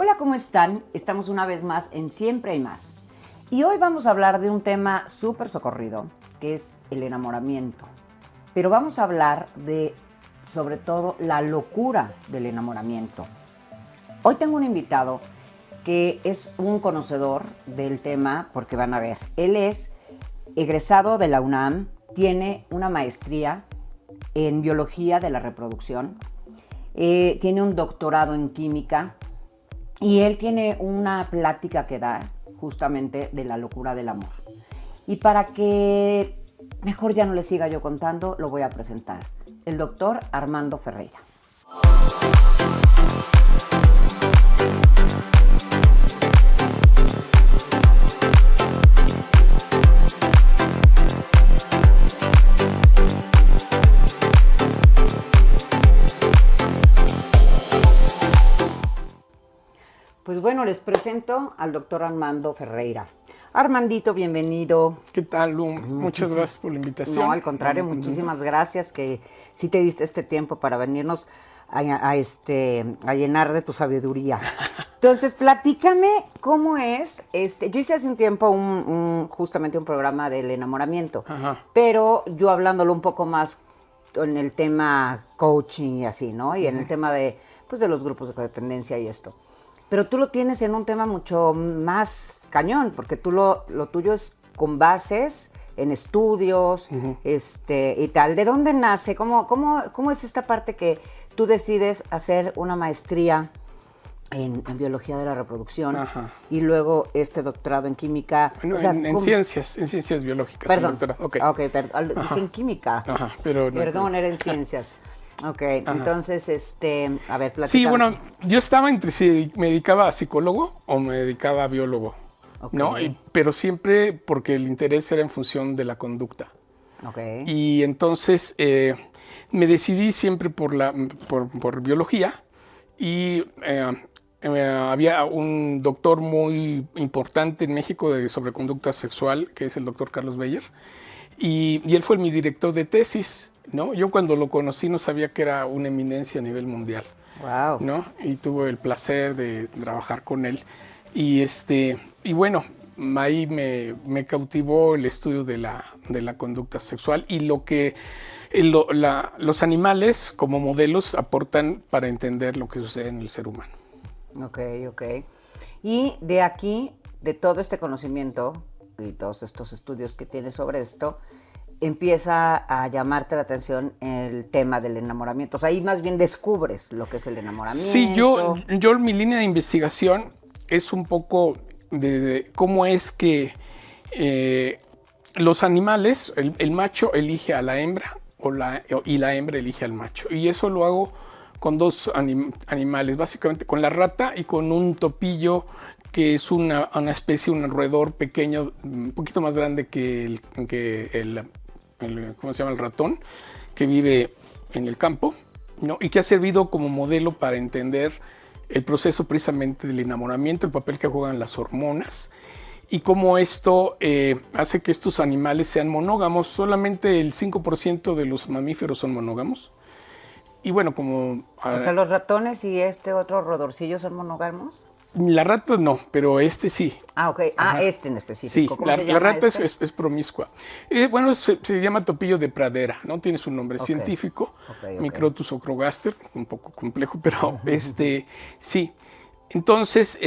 Hola, ¿cómo están? Estamos una vez más en Siempre hay más. Y hoy vamos a hablar de un tema súper socorrido, que es el enamoramiento. Pero vamos a hablar de, sobre todo, la locura del enamoramiento. Hoy tengo un invitado que es un conocedor del tema, porque van a ver, él es egresado de la UNAM, tiene una maestría en biología de la reproducción, tiene un doctorado en química y él tiene una plática que da justamente de la locura del amor. Y para que mejor ya no le siga yo contando, lo voy a presentar, el doctor Armando Ferreira. Pues bueno, les presento al doctor Armando Ferreira. Armandito, bienvenido. ¿Qué tal, Lu? Muchas gracias por la invitación. No, al contrario, muchísimas gracias que sí te diste este tiempo para venirnos a llenar de tu sabiduría. Entonces, platícame cómo es, yo hice hace un tiempo justamente un programa del enamoramiento, pero yo hablándolo un poco más en el tema coaching y así, ¿no? Y en el tema de los grupos de codependencia y esto. Pero tú lo tienes en un tema mucho más cañón, porque tú lo tuyo es con bases en estudios, y tal. ¿De dónde nace? ¿Cómo es esta parte que tú decides hacer una maestría en biología de la reproducción y luego este doctorado en química? Bueno, o sea, en ciencias biológicas. Perdón, perdón, dije en química. Pero perdón, era en ciencias. Ok, entonces, a ver, platícame. Sí, bueno, yo estaba entre si me dedicaba a psicólogo o me dedicaba a biólogo, ¿no? Pero siempre porque el interés era en función de la conducta. Y entonces me decidí siempre por biología y había un doctor muy importante en México sobre conducta sexual, que es el doctor Carlos Beyer, y él fue mi director de tesis, ¿no? Yo cuando lo conocí no sabía que era una eminencia a nivel mundial. Wow. ¿No? Y tuve el placer de trabajar con él. Y bueno, ahí me cautivó el estudio de la conducta sexual y lo que los animales como modelos aportan para entender lo que sucede en el ser humano. Ok. Y de aquí, de todo este conocimiento y todos estos estudios que tienes sobre esto, empieza a llamarte la atención el tema del enamoramiento. O sea, ahí más bien descubres lo que es el enamoramiento. Sí, mi línea de investigación es un poco de cómo es que los animales, el macho elige a la hembra y la hembra elige al macho. Y eso lo hago con dos animales, básicamente con la rata y con un topillo que es una especie, un roedor pequeño, un poquito más grande que el ¿cómo se llama? El ratón, que vive en el campo, ¿no? Y que ha servido como modelo para entender el proceso precisamente del enamoramiento, el papel que juegan las hormonas y cómo esto hace que estos animales sean monógamos. Solamente el 5% de los mamíferos son monógamos. Y bueno, como... O sea, los ratones y otro rodorcillo son monógamos. La rata no, pero sí. Ah, ok. En específico. Sí, ¿Cómo se llama? La rata es promiscua. Bueno, se llama topillo de pradera, ¿no? Tiene su nombre científico, Microtus ocrogaster, un poco complejo, pero sí. Entonces,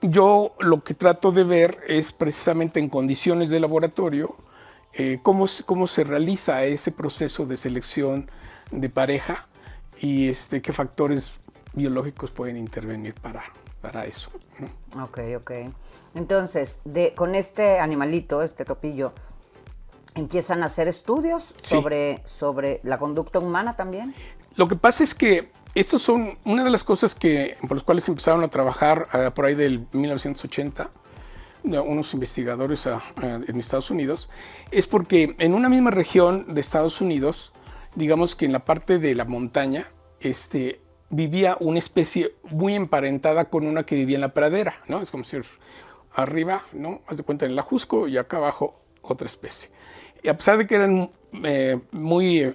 yo lo que trato de ver es precisamente en condiciones de laboratorio cómo se realiza ese proceso de selección de pareja y qué factores biológicos pueden intervenir para eso, ¿no? Ok. Entonces, con este animalito, este topillo, ¿empiezan a hacer estudios sobre la conducta humana también? Lo que pasa es que estos son una de las cosas por las cuales empezaron a trabajar por ahí del 1980, unos investigadores en Estados Unidos, es porque en una misma región de Estados Unidos, digamos que en la parte de la montaña, vivía una especie muy emparentada con una que vivía en la pradera, ¿no? Es como si arriba, ¿no? Haz de cuenta en el Ajusco y acá abajo otra especie. Y a pesar de que eran muy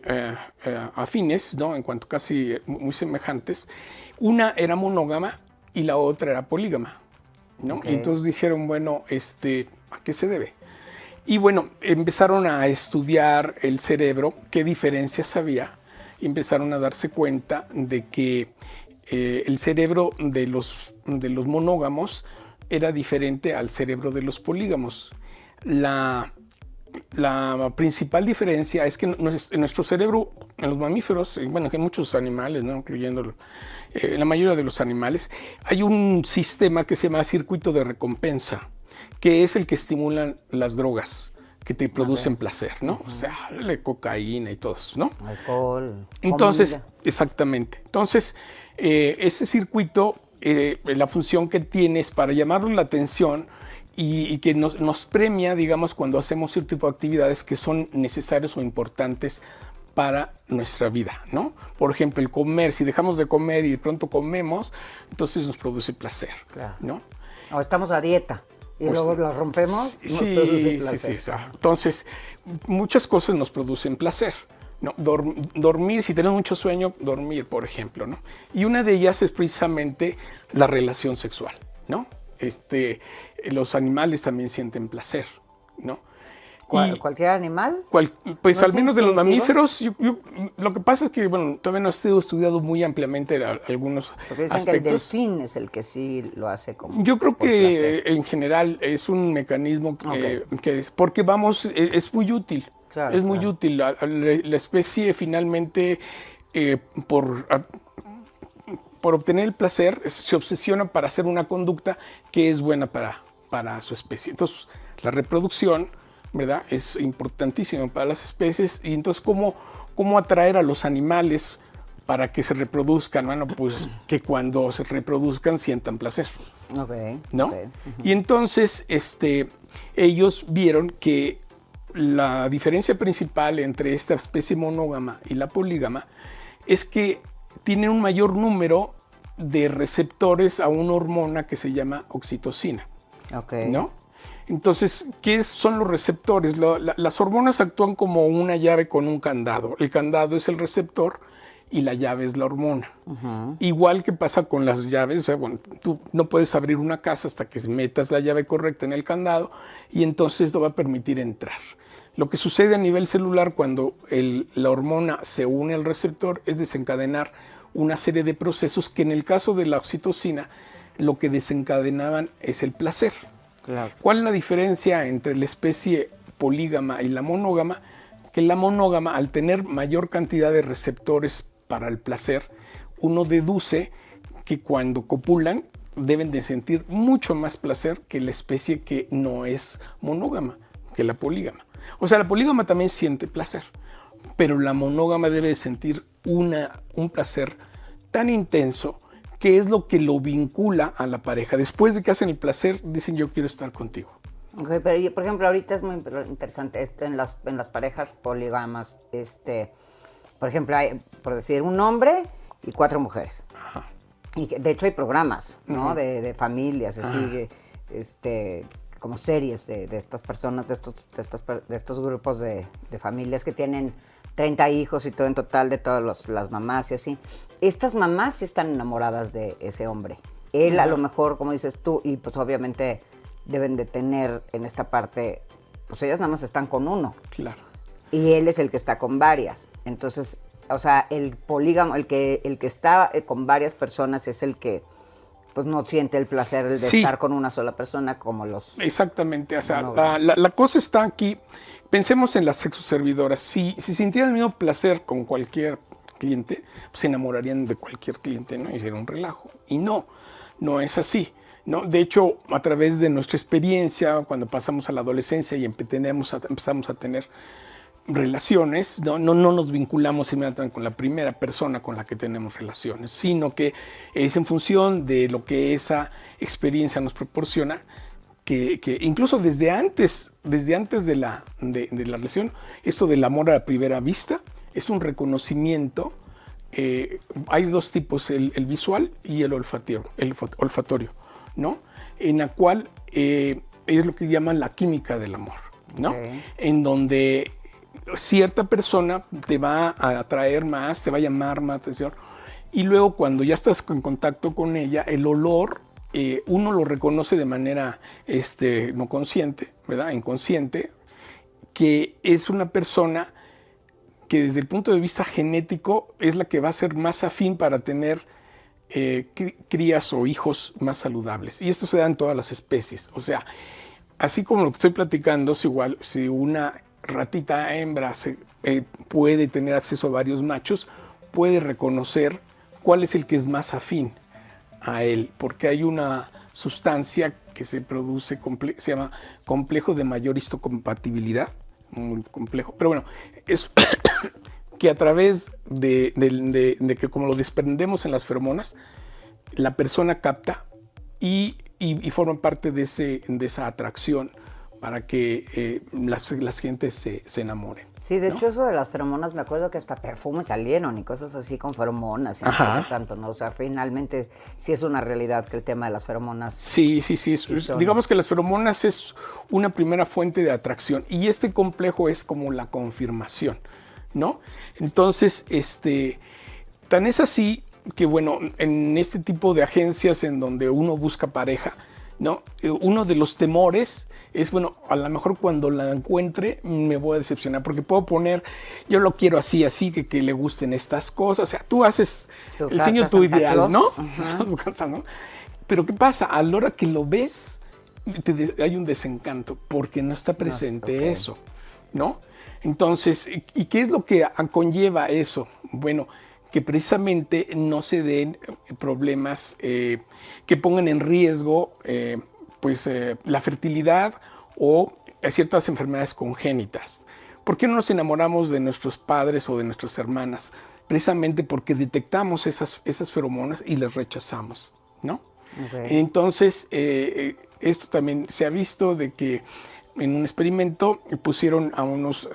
afines, ¿no? En cuanto casi muy semejantes, una era monógama y la otra era polígama, ¿no? Ok. Y entonces dijeron, bueno, ¿a qué se debe? Y bueno, empezaron a estudiar el cerebro, qué diferencias había, y empezaron a darse cuenta de que el cerebro de los monógamos era diferente al cerebro de los polígamos. La principal diferencia es que en nuestro cerebro, en los mamíferos, bueno, en muchos animales, ¿no? Incluyendo la mayoría de los animales, hay un sistema que se llama circuito de recompensa, que es el que estimulan las drogas que te producen placer, ¿no? O sea, la cocaína y todo eso, ¿no? Alcohol. Entonces, comida. exactamente. Entonces, ese circuito, la función que tiene es para llamarnos la atención y que nos premia, digamos, cuando hacemos cierto tipo de actividades que son necesarias o importantes para nuestra vida, ¿no? Por ejemplo, el comer, si dejamos de comer y de pronto comemos, entonces nos produce placer, Claro. ¿no? O estamos a dieta y Pues, luego la rompemos. nos Sí, produce sí, placer. sí. Entonces, muchas cosas nos producen placer, ¿no? Dormir, si tenemos mucho sueño, dormir, por ejemplo, ¿no? Y una de ellas es precisamente la relación sexual, ¿no? Los animales también sienten placer, ¿no? Y ¿Cualquier animal? pues ¿No al es menos de los instintivo? mamíferos, lo que pasa es que, bueno, todavía no ha sido estudiado muy ampliamente algunos Porque dicen que el aspectos. delfín es el que sí lo hace como Yo creo por que placer. en general es un mecanismo Ok. porque vamos, es muy útil. Claro, Es muy claro. útil. La especie finalmente, por obtener el placer, se obsesiona para hacer una conducta que es buena para su especie. Entonces, la reproducción, ¿verdad? Es importantísimo para las especies. Y entonces, ¿cómo atraer a los animales para que se reproduzcan? Bueno, pues que cuando se reproduzcan sientan placer, Ok. ¿no? Ok. Y entonces, ellos vieron que la diferencia principal entre esta especie monógama y la polígama es que tienen un mayor número de receptores a una hormona que se llama oxitocina, Ok. ¿no? Entonces, ¿qué son los receptores? Las hormonas actúan como una llave con un candado. El candado es el receptor y la llave es la hormona. Igual que pasa con las llaves, bueno, tú no puedes abrir una casa hasta que metas la llave correcta en el candado y entonces esto va a permitir entrar. Lo que sucede a nivel celular cuando la hormona se une al receptor es desencadenar una serie de procesos que en el caso de la oxitocina lo que desencadenaban es el placer. Claro. ¿Cuál es la diferencia entre la especie polígama y la monógama? Que la monógama, al tener mayor cantidad de receptores para el placer, uno deduce que cuando copulan deben de sentir mucho más placer que la especie que no es monógama, que la polígama. O sea, la polígama también siente placer, pero la monógama debe de sentir un placer tan intenso que es lo que lo vincula a la pareja. Después de que hacen el placer, dicen yo quiero estar contigo. Ok, pero por ejemplo, ahorita es muy interesante en las parejas polígamas, por ejemplo, hay, por decir, un hombre y 4 mujeres. Ajá. Y de hecho hay programas, ¿no? De familias, así, como series de estas personas, de estos grupos de familias que tienen 30 hijos y todo en total, de todas las mamás y así. Estas mamás sí están enamoradas de ese hombre. Él a lo mejor, como dices tú, y pues obviamente deben de tener en esta parte, pues ellas nada más están con uno. Claro. Y él es el que está con varias. Entonces, o sea, el polígamo, el que está con varias personas es el que pues no siente el placer de Sí. estar con una sola persona como los... Exactamente, o sea, monógamos. la cosa está aquí. Pensemos en las sexoservidoras. Si sintieran el mismo placer con cualquier cliente, pues se enamorarían de cualquier cliente, ¿no? Y sería un relajo. Y no es así, ¿no? De hecho, a través de nuestra experiencia, cuando pasamos a la adolescencia y empezamos a tener relaciones, no nos vinculamos inmediatamente con la primera persona con la que tenemos relaciones, sino que es en función de lo que esa experiencia nos proporciona, que incluso desde antes de la relación, eso del amor a la primera vista es un reconocimiento. Hay dos tipos, el visual y el olfatorio, ¿no? En la cual es lo que llaman la química del amor. ¿no? Okay. En donde cierta persona te va a atraer más, te va a llamar más atención. Y luego cuando ya estás en contacto con ella, el olor, uno lo reconoce de manera no consciente, ¿verdad? Inconsciente, que es una persona que desde el punto de vista genético es la que va a ser más afín para tener crías o hijos más saludables. Y esto se da en todas las especies. O sea, así como lo que estoy platicando, es igual, si una ratita hembra puede tener acceso a varios machos, puede reconocer cuál es el que es más afín a él, porque hay una sustancia que se produce, se llama complejo de mayor histocompatibilidad, muy complejo, pero bueno, es que a través de que como lo desprendemos en las feromonas, la persona capta y forma parte de esa atracción para que las gentes se enamoren. Sí, de ¿no? hecho eso de las feromonas, me acuerdo que hasta perfumes salieron y cosas así con feromonas y no sé qué tanto, ¿no? O sea, finalmente sí es una realidad que el tema de las feromonas... Sí. Digamos que las feromonas es una primera fuente de atracción y este complejo es como la confirmación, ¿no? Entonces, tan es así que, bueno, en este tipo de agencias en donde uno busca pareja, ¿no? Uno de los temores es, bueno, a lo mejor cuando la encuentre me voy a decepcionar, porque puedo poner, yo lo quiero así, que le gusten estas cosas. O sea, tú haces el diseño tu ideal, Claus, ¿no? ¿no? Pero ¿qué pasa? A la hora que lo ves, hay un desencanto, porque no está presente eso, ¿no? Entonces, ¿y qué es lo que conlleva eso? Bueno, que precisamente no se den problemas que pongan en riesgo la fertilidad o ciertas enfermedades congénitas. ¿Por qué no nos enamoramos de nuestros padres o de nuestras hermanas? Precisamente porque detectamos esas feromonas y las rechazamos, ¿no? Okay. Entonces, esto también se ha visto de que en un experimento pusieron a unos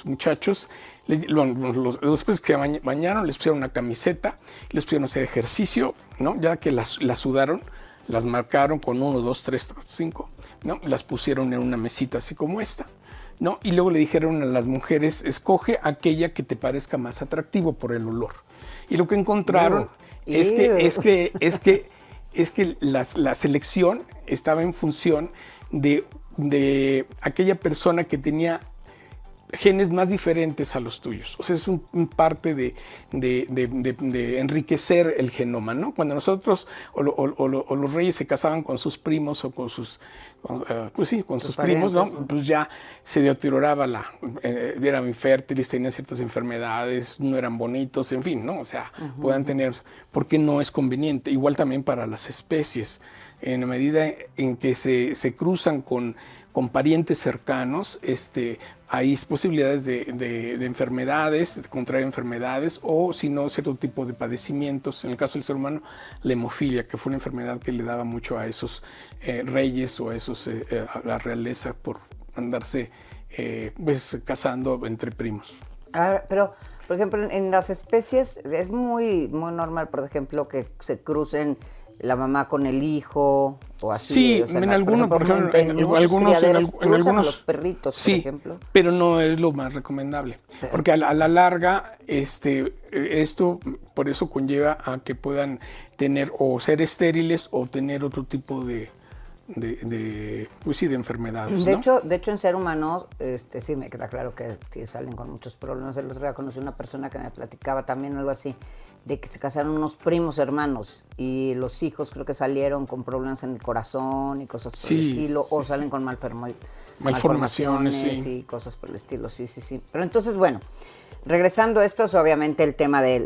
muchachos, después que se bañaron, les pusieron una camiseta, les pusieron hacer ejercicio, ¿no? Ya que las sudaron, las marcaron con 1, 2, 3, 4, 5, ¿no? Las pusieron en una mesita así como esta, ¿no? Y luego le dijeron a las mujeres, escoge aquella que te parezca más atractivo por el olor. Y lo que encontraron es que la selección estaba en función de aquella persona que tenía genes más diferentes a los tuyos. O sea, es un parte de enriquecer el genoma, ¿no? Cuando nosotros o los reyes se casaban con sus primos o con sus primos, ¿no? Pues ya se deterioraba eran infértiles, tenían ciertas enfermedades, no eran bonitos, en fin, ¿no? O sea, puedan tener, porque no es conveniente. Igual también para las especies. En la medida en que se cruzan con parientes cercanos, hay posibilidades de enfermedades, de contraer enfermedades o, si no, cierto tipo de padecimientos. En el caso del ser humano, la hemofilia, que fue una enfermedad que le daba mucho a esos reyes o a la realeza por andarse casando entre primos. Pero, por ejemplo, en las especies es muy, muy normal, por ejemplo, que se crucen la mamá con el hijo o así. Sí, o sea, en algunos, por ejemplo, en algunos los perritos, sí, por ejemplo. Pero no es lo más recomendable, porque a la larga esto por eso conlleva a que puedan tener o ser estériles o tener otro tipo de enfermedades. De hecho, en ser humano, sí me queda claro que salen con muchos problemas. El otro día conocí una persona que me platicaba también algo así, de que se casaron unos primos hermanos y los hijos creo que salieron con problemas en el corazón y cosas por el estilo, o salen con malformaciones y cosas por el estilo, sí. Pero entonces, bueno, regresando a esto, es obviamente el tema de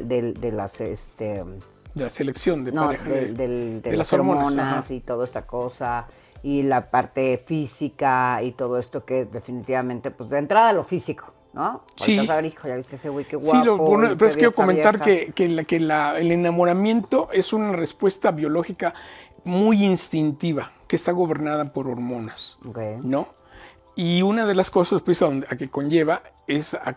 las... de la selección de pareja, de las hormonas y toda esta cosa, y la parte física y todo esto que definitivamente, pues de entrada lo físico, ¿no? Sí. A ver, hijo, ya viste ese güey, qué guapo. Sí, pero es que quiero comentar que el enamoramiento es una respuesta biológica muy instintiva, que está gobernada por hormonas, ¿no? Y una de las cosas pues, a que conlleva es a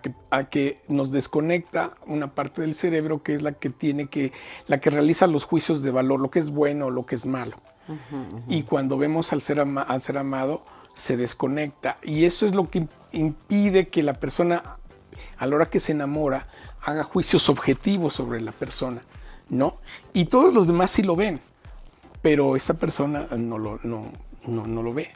que nos desconecta una parte del cerebro que es la que realiza los juicios de valor, lo que es bueno o lo que es malo. Y cuando vemos al ser amado, se desconecta. Y eso es lo que impide que la persona, a la hora que se enamora, haga juicios objetivos sobre la persona, ¿no? Y todos los demás sí lo ven, pero esta persona no lo ve,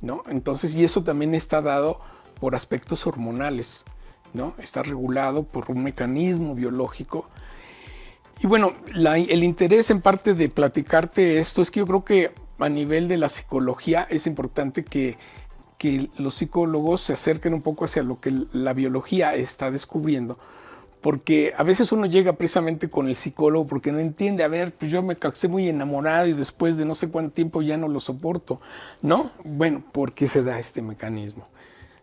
¿no? Entonces, y eso también está dado por aspectos hormonales, ¿no? Está regulado por un mecanismo biológico. Y bueno, el interés en parte de platicarte esto es que yo creo que a nivel de la psicología es importante que los psicólogos se acerquen un poco hacia lo que la biología está descubriendo, porque a veces uno llega precisamente con el psicólogo porque no entiende, a ver, pues yo me casé muy enamorado y después de no sé cuánto tiempo ya no lo soporto, ¿no? Bueno, ¿por qué se da este mecanismo?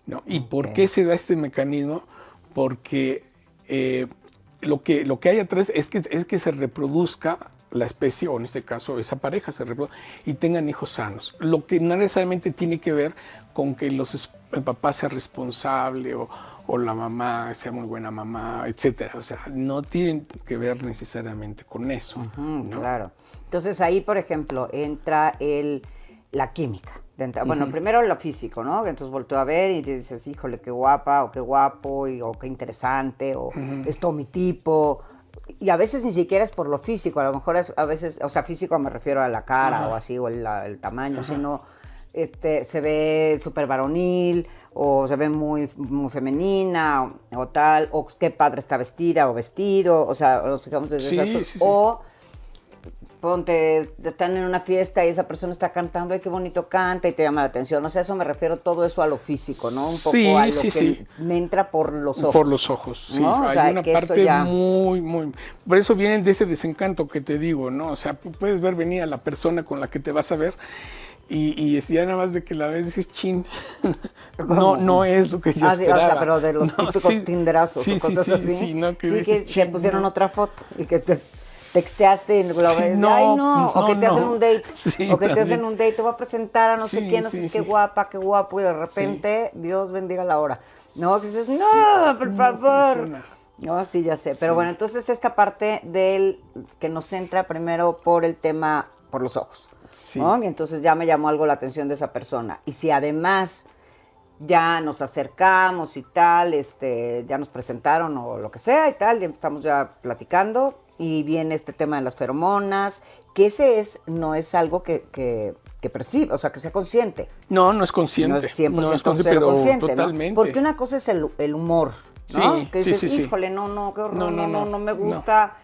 ¿No? ¿Y por qué se da este mecanismo? Porque lo que hay atrás es que se reproduzca la especie, o en este caso esa pareja se reproduzca y tengan hijos sanos. Lo que no necesariamente tiene que ver con que el papá sea responsable o la mamá sea muy buena mamá, etcétera. O sea, no tiene que ver necesariamente con eso. ¿No? Claro. Entonces ahí, por ejemplo, entra la química. Bueno, primero lo físico, ¿no? Entonces volteo a ver y te dices, híjole, qué guapa, o qué guapo, o qué interesante, o es todo mi tipo. Y a veces ni siquiera es por lo físico, a lo mejor a veces, o sea, físico me refiero a la cara o así, o el tamaño, sino se ve súper varonil, o se ve muy, muy femenina, o tal, o qué padre está vestida o vestido, o sea, nos fijamos desde esas cosas. Sí. O ponte, están en una fiesta y esa persona está cantando, ay, qué bonito canta, y te llama la atención. O sea, eso me refiero todo eso a lo físico, ¿no? Un poco a lo que me entra por los ojos. Por los ojos, sí. ¿No? Hay una parte muy... Por eso viene de ese desencanto que te digo, ¿no? O sea, puedes ver venir a la persona con la que te vas a ver y ya nada más de que la ves dices, chin, no es lo que yo esperaba. O sea, pero de los típicos tinderazos o cosas así. Sí, no, que dices, que pusieron otra foto y que texteaste y lo ves, ay no, o que te hacen un date, o que te hacen un date, te voy a presentar a no sé quién, no sé qué guapa, qué guapo, y de repente, Dios bendiga la hora. No, que dices, no, por favor. No, sí, ya sé. Pero bueno, entonces esta parte del que nos entra primero por el tema, por los ojos. Sí. ¿No? Y entonces ya me llamó algo la atención de esa persona. Y si además ya nos acercamos y tal, ya nos presentaron o lo que sea y tal, y estamos ya platicando, y viene este tema de las feromonas, que no es algo que percibe, o sea, que sea consciente. No es consciente. No es 100% no es consciente, pero consciente, totalmente. ¿no? Porque una cosa es el humor, ¿no? Sí, que dices, sí. híjole, no, qué horror, no me gusta.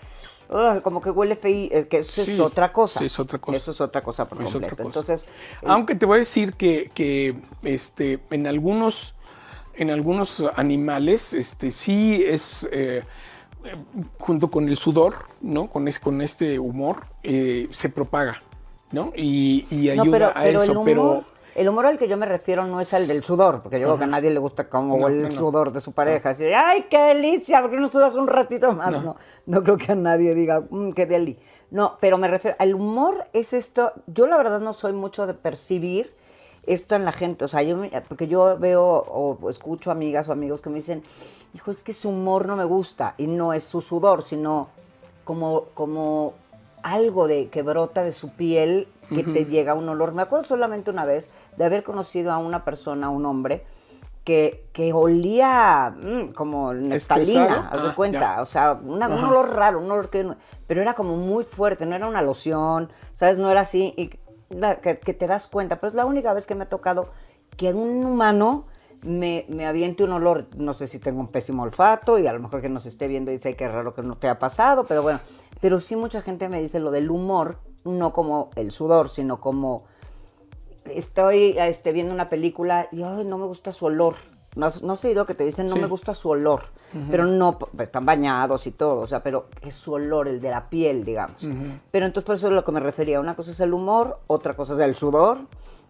Como que huele feo, es que eso es otra cosa. Sí, es otra cosa. Eso es otra cosa por completo. Entonces, aunque te voy a decir que en algunos animales sí es junto con el sudor, ¿no? Con este humor se propaga, ¿no? Y ayuda a eso, el humor al que yo me refiero no es el del sudor, porque yo creo que a nadie le gusta cómo huele el sudor de su pareja. Decir, ¡ay, qué delicia! ¿Por qué no sudas un ratito más? No creo que a nadie diga, qué deli. No, pero me refiero, al humor es esto. Yo la verdad no soy mucho de percibir esto en la gente. O sea, porque yo veo o escucho amigas o amigos que me dicen, hijo, es que su humor no me gusta. Y no es su sudor, sino como algo que brota de su piel, que te llega un olor. Me acuerdo solamente una vez de haber conocido a una persona, un hombre, que olía como neftalina, haz de cuenta. Ya. O sea, un olor raro, un olor pero era como muy fuerte, no era una loción, ¿sabes? No era así, y que te das cuenta. Pero es la única vez que me ha tocado que un humano me aviente un olor. No sé si tengo un pésimo olfato y a lo mejor que nos esté viendo y dice, ay, qué raro que no te ha pasado, pero bueno. Pero sí mucha gente me dice lo del humor, no como el sudor, sino como estoy viendo una película y ay, no me gusta su olor. ¿No has oído que te dicen no me gusta su olor? Pero no, están bañados y todo, o sea, pero es su olor, el de la piel, digamos. Pero entonces por eso es lo que me refería. Una cosa es el humor, otra cosa es el sudor,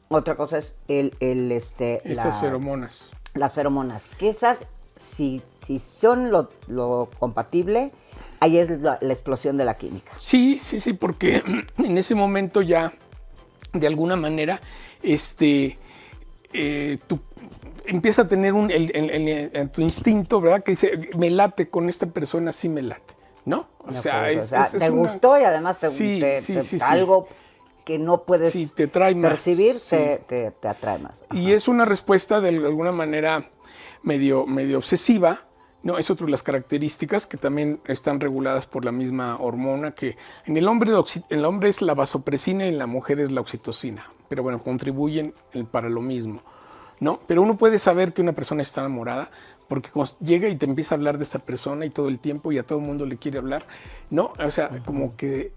otra cosa es estas feromonas. Las feromonas, que esas, si son lo compatible, ahí es la explosión de la química. Sí, porque en ese momento ya, de alguna manera, tú empiezas a tener tu instinto, ¿verdad? Que dice, me late con esta persona, sí me late, ¿no? O sea, te gustó y además te algo que no puedes Sí, te trae más, percibir, sí. te atrae más. Y es una respuesta de alguna manera medio obsesiva, ¿no? Es otra de las características que también están reguladas por la misma hormona, que en el hombre es la vasopresina y en la mujer es la oxitocina, pero bueno, contribuyen para lo mismo, ¿no? Pero uno puede saber que una persona está enamorada porque llega y te empieza a hablar de esa persona y todo el tiempo y a todo el mundo le quiere hablar, ¿no? O sea, como que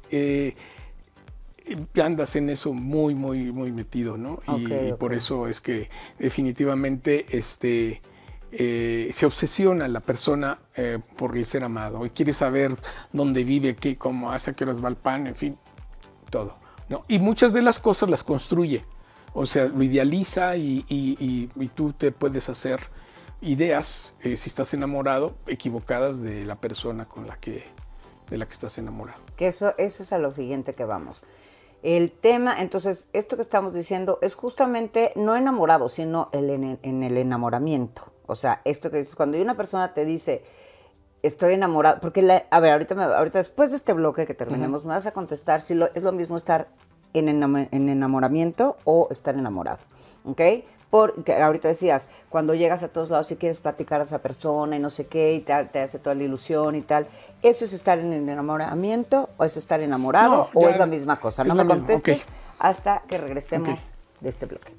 andas en eso muy metido, ¿no? Y por eso es que definitivamente se obsesiona la persona por el ser amado y quiere saber dónde vive, qué, cómo hace, a qué horas va el pan, en fin, todo, ¿no? Y muchas de las cosas las construye, o sea, lo idealiza y tú te puedes hacer ideas, si estás enamorado, equivocadas de la persona de la que estás enamorado. Que eso es a lo siguiente que vamos. El tema, entonces, esto que estamos diciendo es justamente no enamorado, sino en el enamoramiento. O sea, esto que dices, cuando una persona te dice, estoy enamorado, porque, a ver, ahorita después de este bloque que terminemos, me vas a contestar si es lo mismo estar en enamoramiento o estar enamorado, ¿ok? Porque ahorita decías, cuando llegas a todos lados y quieres platicar a esa persona y no sé qué, y te hace toda la ilusión y tal, ¿eso es estar en el enamoramiento o es estar enamorado o es la misma cosa? No me contestes hasta que regresemos de este bloque.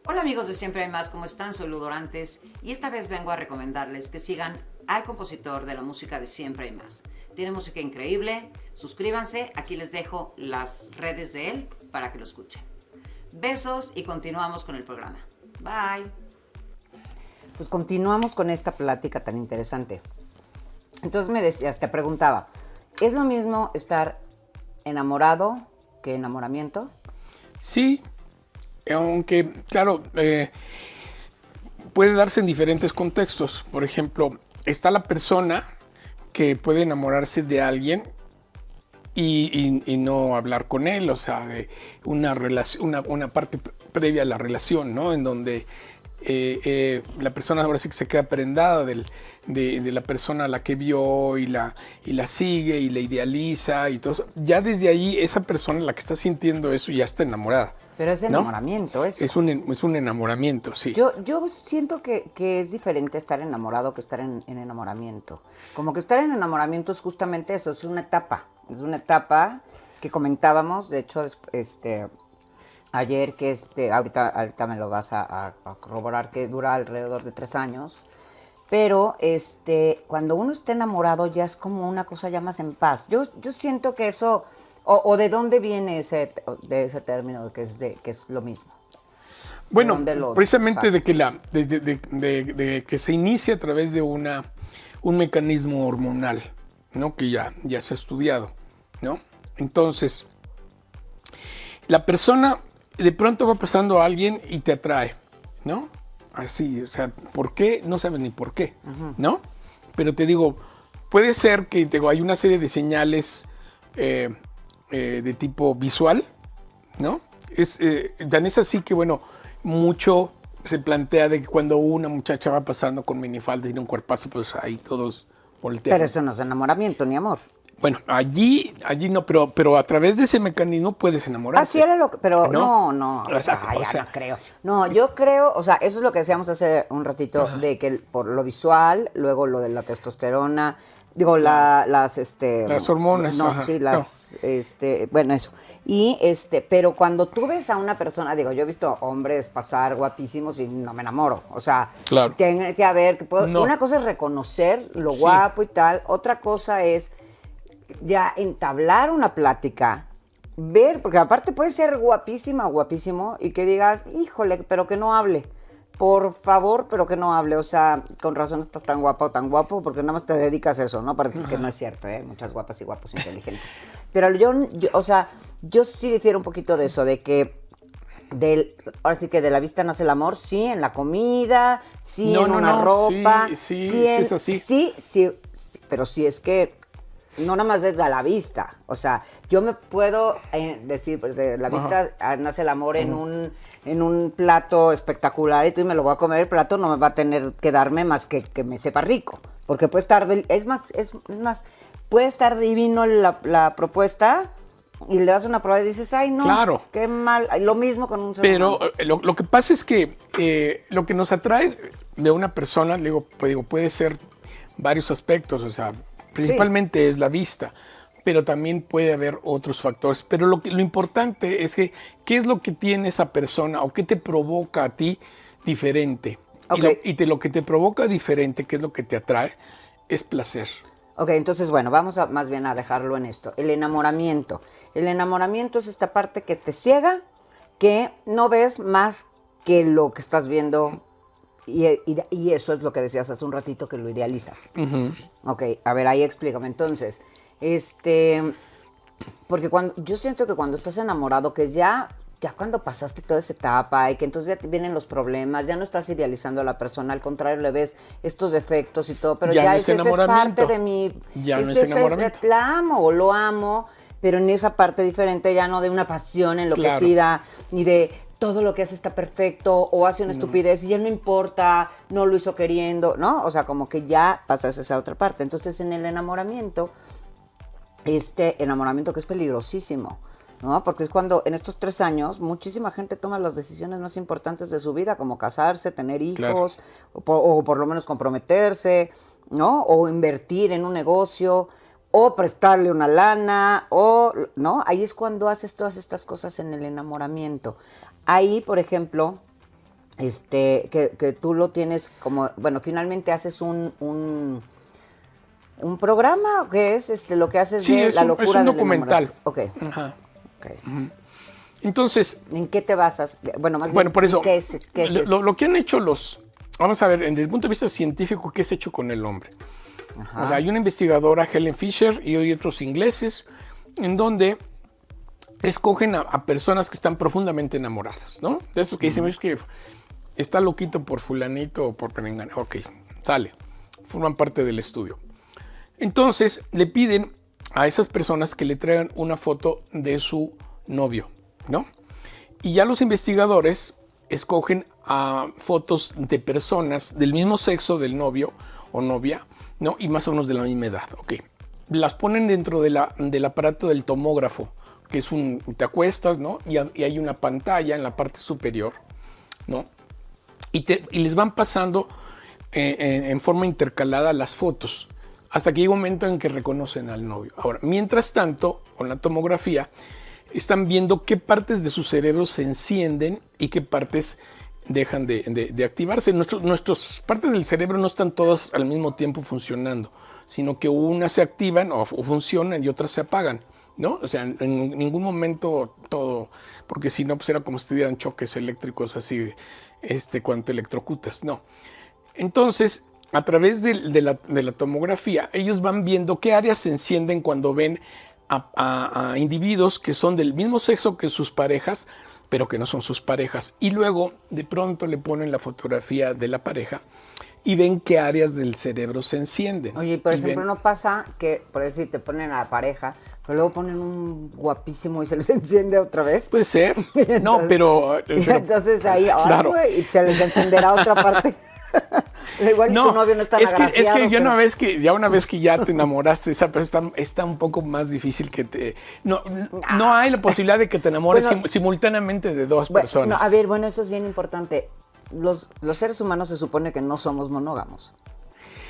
Hola amigos de Siempre Hay Más, ¿cómo están? Soy Ludorantes y esta vez vengo a recomendarles que sigan al compositor de la música de Siempre Hay Más. Tiene música increíble, suscríbanse, aquí les dejo las redes de él para que lo escuchen. Besos y continuamos con el programa. Bye. Pues continuamos con esta plática tan interesante. Entonces me decías, te preguntaba, ¿es lo mismo estar enamorado que enamoramiento? Sí, aunque, claro, puede darse en diferentes contextos. Por ejemplo, está la persona que puede enamorarse de alguien y no hablar con él, o sea, de una relación, una parte previa a la relación, ¿no? En donde la persona ahora sí que se queda prendada de la persona a la que vio y la sigue y la idealiza y todo eso. Ya desde ahí esa persona, la que está sintiendo eso, ya está enamorada. Pero es enamoramiento, ¿no? Eso. Es un enamoramiento, sí. Yo siento que es diferente estar enamorado que estar en enamoramiento. Como que estar en enamoramiento es justamente eso, es una etapa. Es una etapa que comentábamos, de hecho, ayer, que ahorita me lo vas a corroborar, que dura alrededor de 3 años. Pero cuando uno está enamorado ya es como una cosa ya más en paz. Yo siento que eso... O de dónde viene de ese término que es lo mismo. Bueno, precisamente de que se inicia a través de un mecanismo hormonal, ¿no? Que ya se ha estudiado, ¿no? Entonces, la persona de pronto va pasando a alguien y te atrae, ¿no? Así, o sea, ¿por qué? No sabes ni por qué, ¿no? Pero te digo, puede ser que hay una serie de señales de tipo visual, ¿no? Tan es así que, bueno, mucho se plantea de que cuando una muchacha va pasando con minifalda y tiene un cuerpazo, pues ahí todos voltean. Pero eso no es enamoramiento ni amor. Bueno, allí no, pero a través de ese mecanismo puedes enamorarte. Así era lo que, pero no, Exacto, no creo. No, yo creo, o sea, eso es lo que decíamos hace un ratito, de que por lo visual, luego lo de la testosterona, digo, las hormonas. No, sí, bueno, eso. Y pero cuando tú ves a una persona, digo, yo he visto hombres pasar guapísimos y no me enamoro. O sea, claro, tiene que haber, una cosa es reconocer lo guapo y tal, otra cosa es ya entablar una plática, ver, porque aparte puede ser guapísima, guapísimo, y que digas, híjole, pero que no hable. Por favor, pero que no hable. O sea, con razón estás tan guapa o tan guapo, porque nada más te dedicas a eso, ¿no? Para decir que no es cierto, ¿eh? Muchas guapas y guapos inteligentes. Pero o sea, yo sí difiero un poquito de eso, de que ahora sí que de la vista nace el amor, sí, en la comida, sí, en una ropa. Sí, es así. Sí, pero sí es que no nada más desde la vista. O sea, yo me puedo decir, pues de la vista nace el amor en un plato espectacular y tú me lo voy a comer, el plato no me va a tener que darme más que me sepa rico. Porque puede estar, es más, puede estar divino la propuesta, y le das una prueba y dices, ay, no, Claro. qué mal. Lo mismo con un ser Pero humano. lo que pasa es que lo que nos atrae de una persona, puede ser varios aspectos, o sea, principalmente es la vista, pero también puede haber otros factores. Pero lo importante es que, ¿qué es lo que tiene esa persona o qué te provoca a ti diferente? Ok. Lo que te provoca diferente, ¿qué es lo que te atrae? Es placer. Ok, entonces, bueno, vamos más bien a dejarlo en esto. El enamoramiento. El enamoramiento es esta parte que te ciega, que no ves más que lo que estás viendo y eso es lo que decías hace un ratito, que lo idealizas. Ok, a ver, ahí explícame. Entonces, porque yo siento que cuando estás enamorado, que ya cuando pasaste toda esa etapa y que entonces ya te vienen los problemas, ya no estás idealizando a la persona, al contrario, le ves estos defectos y todo, pero Ya ya no esa es parte de mi... Ya no es enamoramiento. La amo o lo amo, pero en esa parte diferente ya no de una pasión enloquecida, ni de todo lo que hace está perfecto, o hace una estupidez y ya no importa, no lo hizo queriendo, ¿no? O sea, como que ya pasas esa otra parte. Entonces, en el enamoramiento, enamoramiento que es peligrosísimo, ¿no? Porque es cuando en estos 3 años muchísima gente toma las decisiones más importantes de su vida, como casarse, tener hijos, o por lo menos comprometerse, ¿no? O invertir en un negocio, o prestarle una lana, ¿no? Ahí es cuando haces todas estas cosas en el enamoramiento. Ahí, por ejemplo, que tú lo tienes como, bueno, finalmente haces un programa que es lo que haces de la locura es un del documental. enamoramiento. Ok. Ajá. Okay. Entonces, ¿En qué te basas? Bueno, más bueno, bien, por eso, ¿qué es lo que han hecho vamos a ver, desde el punto de vista científico, ¿qué se ha hecho con el hombre? Ajá. O sea, hay una investigadora, Helen Fisher, y hay otros ingleses, en donde escogen a personas que están profundamente enamoradas, ¿no? De esos que dicen, es que está loquito por fulanito o por perengana. Ok, sale, forman parte del estudio. Entonces, le piden a esas personas que le traigan una foto de su novio, ¿no? Y ya los investigadores escogen fotos de personas del mismo sexo del novio o novia, ¿no? Y más o menos de la misma edad, ok. Las ponen dentro del aparato del tomógrafo, que es te acuestas, ¿no? Y hay una pantalla en la parte superior, ¿no? Y les van pasando en forma intercalada las fotos, hasta que llega un momento en que reconocen al novio. Ahora, mientras tanto, con la tomografía, están viendo qué partes de su cerebro se encienden y qué partes dejan de activarse. Nuestras partes del cerebro no están todas al mismo tiempo funcionando, sino que unas se activan o funcionan y otras se apagan, ¿no? O sea, en ningún momento todo, porque si no, pues era como si te dieran choques eléctricos así, cuando te electrocutas, no. Entonces, a través de la tomografía, ellos van viendo qué áreas se encienden cuando ven a individuos que son del mismo sexo que sus parejas, pero que no son sus parejas. Y luego, de pronto, le ponen la fotografía de la pareja y ven qué áreas del cerebro se encienden. Oye, por ejemplo, no pasa que, por decir, te ponen a la pareja, pero luego ponen un guapísimo y se les enciende otra vez. Puede ser. Entonces, no, pero entonces ahí, claro. Y se les encenderá otra parte. Igual tu novio no está agraciado. Es que ya pero... una vez que ya te enamoraste, esa persona está un poco más difícil que te... No hay la posibilidad de que te enamores simultáneamente de dos personas. No, a ver, bueno, eso es bien importante. Los seres humanos se supone que no somos monógamos.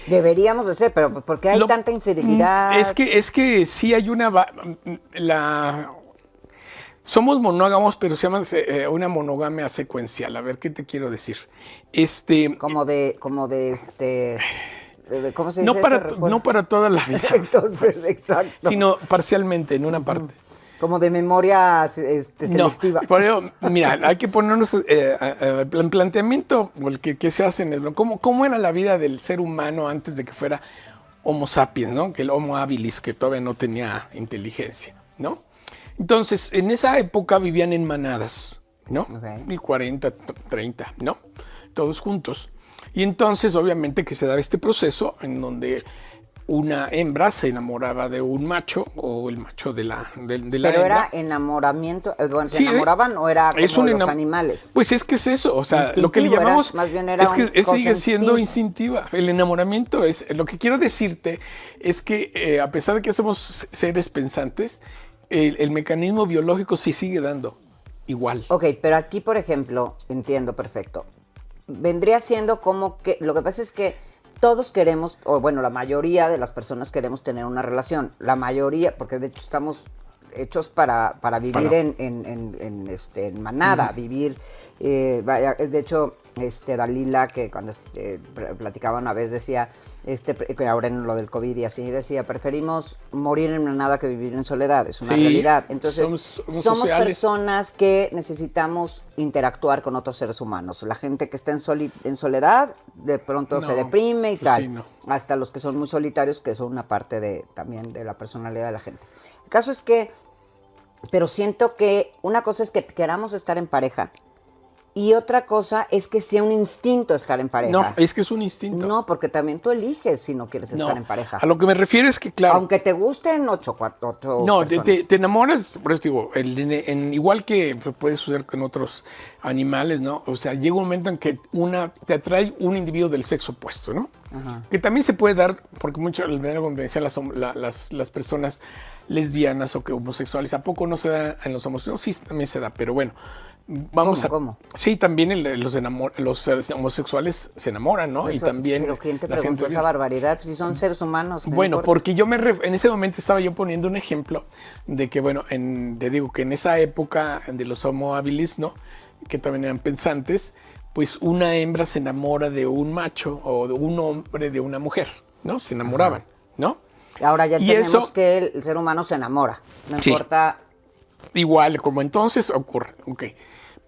Deberíamos de ser, pero ¿por qué hay tanta infidelidad? Es que sí hay somos monógamos, pero se llama una monogamia secuencial. A ver, ¿qué te quiero decir? Como de ¿cómo se dice? No para toda la vida. Entonces, pues, exacto. Sino parcialmente, en una parte. Como de memoria selectiva. No, por ello, mira, hay que ponernos el planteamiento que se hace en el... ¿Cómo era la vida del ser humano antes de que fuera Homo sapiens, ¿no? Que el Homo habilis, que todavía no tenía inteligencia, ¿no? Entonces, en esa época vivían en manadas, ¿no? Okay. Y 40, 30, ¿no? Todos juntos. Y entonces, obviamente, que se daba este proceso en donde una hembra se enamoraba de un macho o el macho de la hembra. Pero era enamoramiento, bueno, ¿se enamoraban o era como los animales? Pues es que es eso, o sea, lo que le llamamos más bien era es que sigue siendo instintiva. El enamoramiento lo que quiero decirte es que a pesar de que somos seres pensantes, el mecanismo biológico se sigue dando igual. Ok, pero aquí, por ejemplo, entiendo perfecto. Vendría siendo como que, lo que pasa es que todos queremos, o bueno, la mayoría de las personas queremos tener una relación. La mayoría, porque de hecho estamos hechos para vivir en manada, vivir, de hecho, Dalila, que cuando platicaba una vez decía, que ahora en lo del COVID y así, decía, preferimos morir en manada que vivir en soledad, es una realidad. Entonces, somos personas que necesitamos interactuar con otros seres humanos. La gente que está en soledad, de pronto se deprime y tal. Sí, hasta los que son muy solitarios, que son una parte también de la personalidad de la gente. El caso es que, pero siento que una cosa es que queramos estar en pareja y otra cosa es que sea un instinto estar en pareja. No, es que es un instinto. No, porque también tú eliges si no quieres estar en pareja. A lo que me refiero es que, claro. Aunque te gusten ocho no, personas. Te enamoras, por eso digo, igual que puede suceder con otros animales, ¿no? O sea, llega un momento en que te atrae un individuo del sexo opuesto, ¿no? Ajá. Que también se puede dar, porque mucho, como me decían las personas lesbianas o que homosexuales, ¿a poco no se da en los homosexuales? Sí, también se da, pero bueno. ¿Cómo? Sí, también los homosexuales se enamoran, ¿no? Eso, y también. ¿Pero quién te preguntó esa barbaridad? Pues si son seres humanos. Bueno, porque en ese momento estaba yo poniendo un ejemplo de que, bueno, te digo que en esa época de los homo habilis, ¿no? Que también eran pensantes, pues una hembra se enamora de un macho o de un hombre de una mujer, ¿no? Se enamoraban, ¿no? Ahora ya entendemos que el ser humano se enamora, no importa. Igual, como entonces ocurre, ok.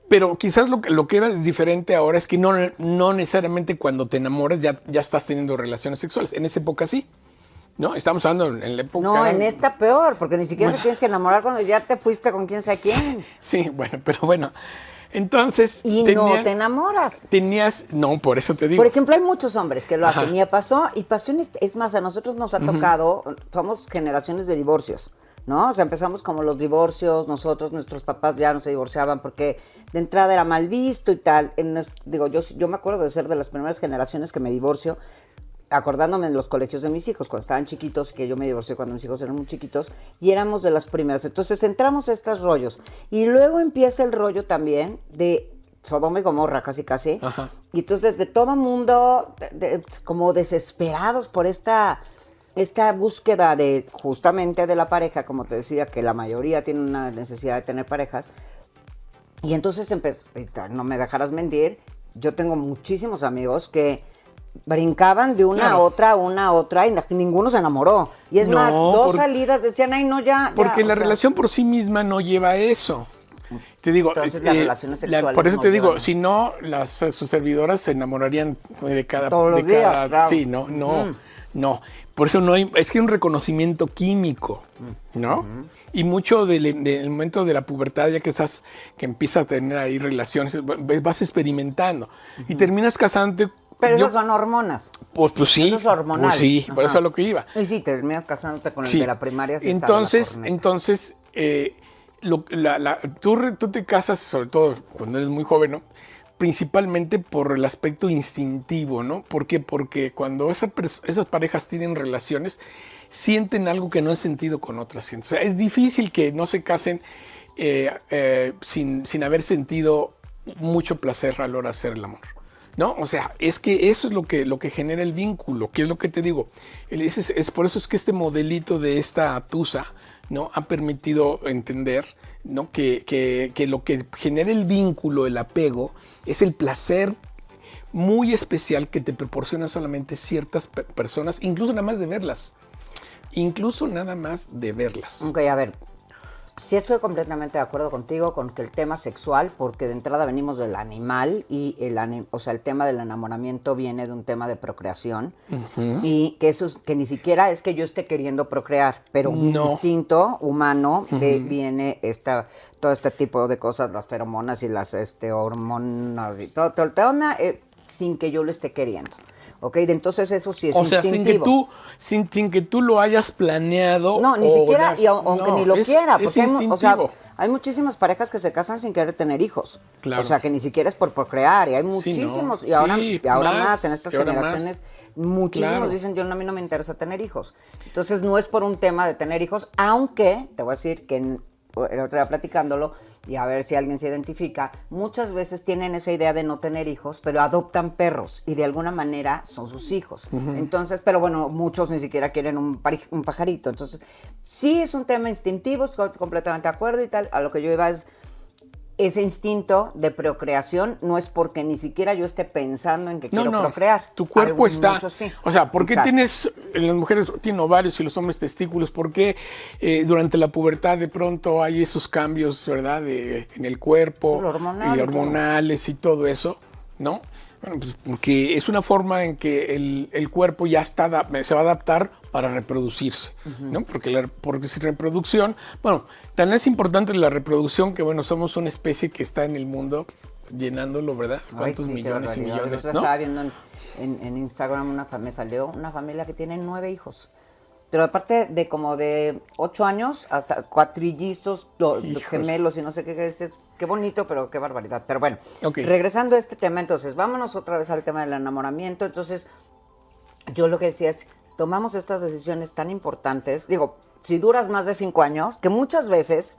Pero quizás lo que era diferente ahora es que no necesariamente cuando te enamoras ya estás teniendo relaciones sexuales. En esa época sí, ¿no? Estamos hablando en la época... No, en esta peor, porque ni siquiera te tienes que enamorar cuando ya te fuiste con quién sabe quién. Sí, bueno, pero bueno. Entonces... no te enamoras. No, por eso te digo. Por ejemplo, hay muchos hombres que lo hacen. Y pasó, es más, a nosotros nos ha tocado, somos generaciones de divorcios, ¿no? O sea, empezamos como los divorcios, nuestros papás ya no se divorciaban porque de entrada era mal visto y tal. Yo me acuerdo de ser de las primeras generaciones que me divorcio, acordándome en los colegios de mis hijos, cuando estaban chiquitos, que yo me divorcié cuando mis hijos eran muy chiquitos, y éramos de las primeras. Entonces entramos a estos rollos. Y luego empieza el rollo también de Sodoma y Gomorra, casi. Ajá. Y entonces de todo mundo, como desesperados por esta búsqueda justamente de la pareja, como te decía, que la mayoría tiene una necesidad de tener parejas. Y entonces no me dejarás mentir, yo tengo muchísimos amigos que brincaban de una a otra y ninguno se enamoró. Y es más, salidas decían, ay, no, ya. Porque la relación por sí misma no lleva a eso. Te digo, entonces las relaciones sexuales por eso te digo, si no, sus servidoras se enamorarían de cada... Todos los días, claro. Sí, no. Por eso no hay, es que hay un reconocimiento químico, ¿no? Y mucho del momento de la pubertad, ya que empiezas a tener ahí relaciones, vas experimentando y terminas casándote. Pero esas son hormonas. Pues sí. Eso es hormonal. Pues sí, por eso es lo que iba. Y sí, terminas casándote con el de la primaria. Entonces, tú te casas, sobre todo cuando eres muy joven, ¿no? Principalmente por el aspecto instintivo, ¿no? ¿Por qué? Porque cuando esas parejas tienen relaciones, sienten algo que no han sentido con otras. O sea, es difícil que no se casen sin haber sentido mucho placer a la hora de hacer el amor, ¿no? O sea, es que eso es lo que genera el vínculo, que es lo que te digo. Es por eso es que este modelito de esta tusa, ¿no? Ha permitido entender, ¿no? que lo que genera el vínculo, el apego, es el placer muy especial que te proporciona solamente ciertas personas, incluso nada más de verlas. Ok, a ver, sí estoy completamente de acuerdo contigo con que el tema sexual, porque de entrada venimos del animal y el tema del enamoramiento viene de un tema de procreación y que eso es, que ni siquiera es que yo esté queriendo procrear, pero un instinto humano viene todo este tipo de cosas, las feromonas y las hormonas y todo el tema sin que yo lo esté queriendo. ¿Ok? Entonces eso sí es O sea, instintivo. sin que tú lo hayas planeado. No, ni siquiera, y aunque ni lo quiera, es porque instintivo. hay muchísimas parejas que se casan sin querer tener hijos. Claro. O sea, que ni siquiera es por procrear, y hay muchísimos, Sí, y ahora, sí, más en estas y ahora generaciones, más. muchísimos Claro. dicen, a mí no me interesa tener hijos. Entonces, no es por un tema de tener hijos, aunque, te voy a decir que el otro día platicándolo, y a ver si alguien se identifica, muchas veces tienen esa idea de no tener hijos, pero adoptan perros y de alguna manera son sus hijos. Entonces, pero bueno, muchos ni siquiera quieren un pajarito. Entonces, sí es un tema instintivo, estoy completamente de acuerdo y tal. A lo que yo iba es, ese instinto de procreación no es porque ni siquiera yo esté pensando en que quiero procrear. Tu cuerpo está. Muchos sí. O sea, ¿por qué Exacto. las mujeres tienen ovarios y los hombres testículos? ¿Por qué durante la pubertad de pronto hay esos cambios, ¿verdad? En el cuerpo, Sí, lo hormonal, y hormonales y todo eso, ¿no? Bueno, pues porque es una forma en que el cuerpo ya se va a adaptar para reproducirse, ¿no? Porque si reproducción, bueno, tan es importante la reproducción que, bueno, somos una especie que está en el mundo llenándolo, ¿verdad? ¿Cuántos Ay, sí, millones y barbaridad. millones, Yo no? estaba viendo en Instagram me salió una familia que tiene 9 hijos. Pero aparte de como de 8 años hasta cuatrillizos, gemelos y no sé qué dices. Qué bonito, pero qué barbaridad. Pero bueno, regresando a este tema, entonces, vámonos otra vez al tema del enamoramiento. Entonces, yo lo que decía es, tomamos estas decisiones tan importantes. Digo, si duras más de 5 años, que muchas veces,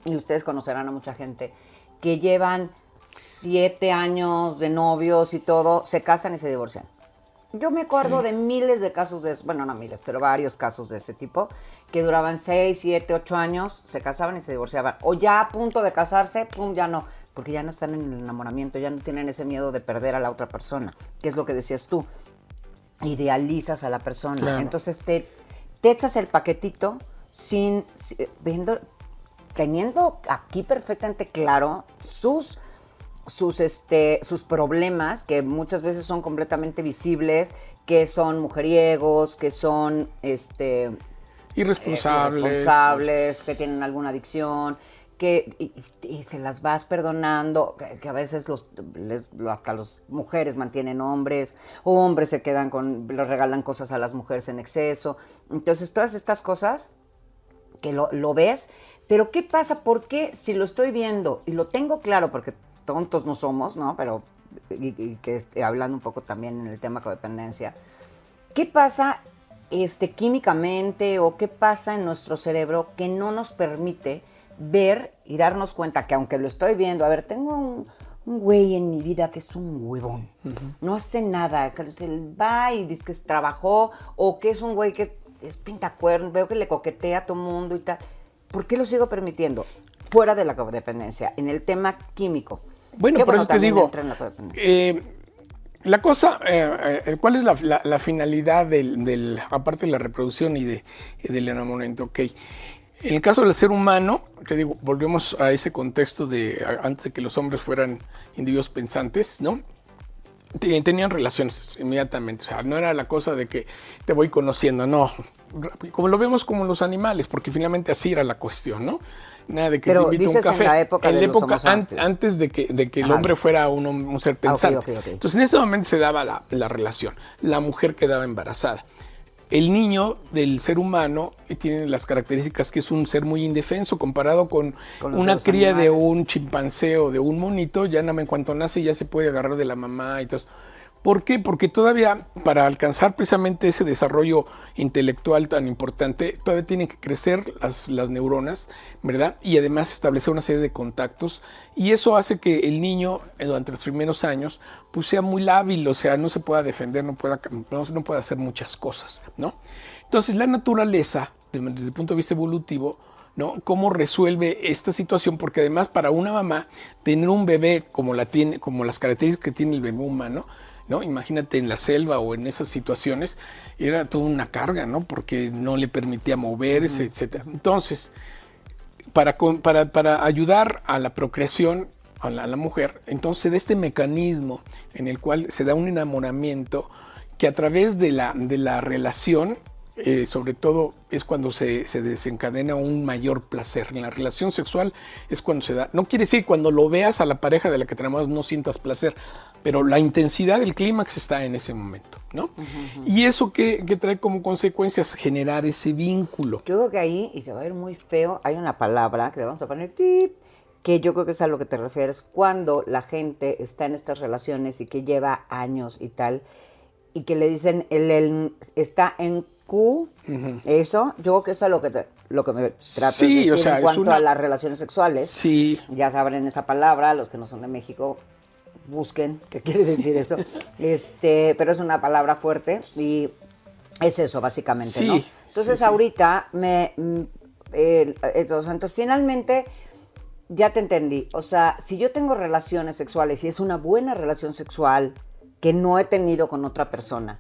y ustedes conocerán a mucha gente, que llevan 7 años de novios y todo, se casan y se divorcian. Yo me acuerdo de miles de casos de eso, bueno, no miles, pero varios casos de ese tipo, que duraban 6, 7, 8 años, se casaban y se divorciaban. O ya a punto de casarse, pum, ya no, porque ya no están en el enamoramiento, ya no tienen ese miedo de perder a la otra persona, que es lo que decías tú, idealizas a la persona. Claro. Entonces te echas el paquetito teniendo aquí perfectamente claro sus problemas, que muchas veces son completamente visibles, que son mujeriegos, que son irresponsables, que tienen alguna adicción, y se las vas perdonando, que a veces hasta las mujeres mantienen hombres, o hombres se quedan les regalan cosas a las mujeres en exceso. Entonces, todas estas cosas que lo ves, pero ¿qué pasa? ¿Por qué si lo estoy viendo y lo tengo claro? Porque tontos no somos, ¿no? Pero, y que hablando un poco también en el tema codependencia, ¿qué pasa químicamente o qué pasa en nuestro cerebro que no nos permite ver y darnos cuenta que aunque lo estoy viendo, a ver, tengo un güey en mi vida que es un huevón, no hace nada, que se va y dice que trabajó, o que es un güey que es pintacuernos, veo que le coquetea a todo mundo y tal, ¿por qué lo sigo permitiendo? Fuera de la codependencia, en el tema químico. Bueno, por eso te digo, la cosa, ¿cuál es la finalidad aparte de la reproducción y del enamoramiento? Ok, en el caso del ser humano, te digo, volvemos a ese contexto de antes de que los hombres fueran individuos pensantes, ¿no? Tenían relaciones inmediatamente, o sea, no era la cosa de que te voy conociendo, no, como lo vemos como los animales, porque finalmente así era la cuestión, ¿no? Nada de que pero te invito a un café. En la época, antes de que el hombre fuera un ser pensante. Okay. Entonces, en ese momento se daba la relación. La mujer quedaba embarazada. El niño del ser humano tiene las características que es un ser muy indefenso comparado con una cría animales. De un chimpancé o de un monito. Ya en cuanto nace ya se puede agarrar de la mamá y todo eso. ¿Por qué? Porque todavía para alcanzar precisamente ese desarrollo intelectual tan importante, todavía tienen que crecer las neuronas, ¿verdad? Y además establecer una serie de contactos. Y eso hace que el niño durante los primeros años pues sea muy lábil, o sea, no se pueda defender, no pueda hacer muchas cosas, ¿no? Entonces la naturaleza, desde el punto de vista evolutivo, ¿no? ¿Cómo resuelve esta situación? Porque además para una mamá tener un bebé como las características que tiene el bebé humano, ¿no? Imagínate en la selva o en esas situaciones, era toda una carga, ¿no? Porque no le permitía moverse, etcétera. Entonces, para ayudar a la procreación a la mujer, entonces de este mecanismo en el cual se da un enamoramiento que a través de la relación sobre todo es cuando se desencadena un mayor placer. En la relación sexual es cuando se da. No quiere decir cuando lo veas a la pareja de la que te enamoras no sientas placer, pero la intensidad del clímax está en ese momento, ¿no? Y eso que trae como consecuencias generar ese vínculo. Yo creo que ahí, y se va a ver muy feo, hay una palabra que le vamos a poner tip, que yo creo que es a lo que te refieres, cuando la gente está en estas relaciones y que lleva años y tal, y que le dicen, está en Q, eso, yo creo que eso es lo que me tratas de decir, o sea, en cuanto a las relaciones sexuales. Sí. Ya sabrán esa palabra, los que no son de México, busquen qué quiere decir eso. Pero es una palabra fuerte y es eso, básicamente, Sí, ¿no? Entonces, sí. ahorita entonces, finalmente, ya te entendí. O sea, si yo tengo relaciones sexuales y es una buena relación sexual que no he tenido con otra persona,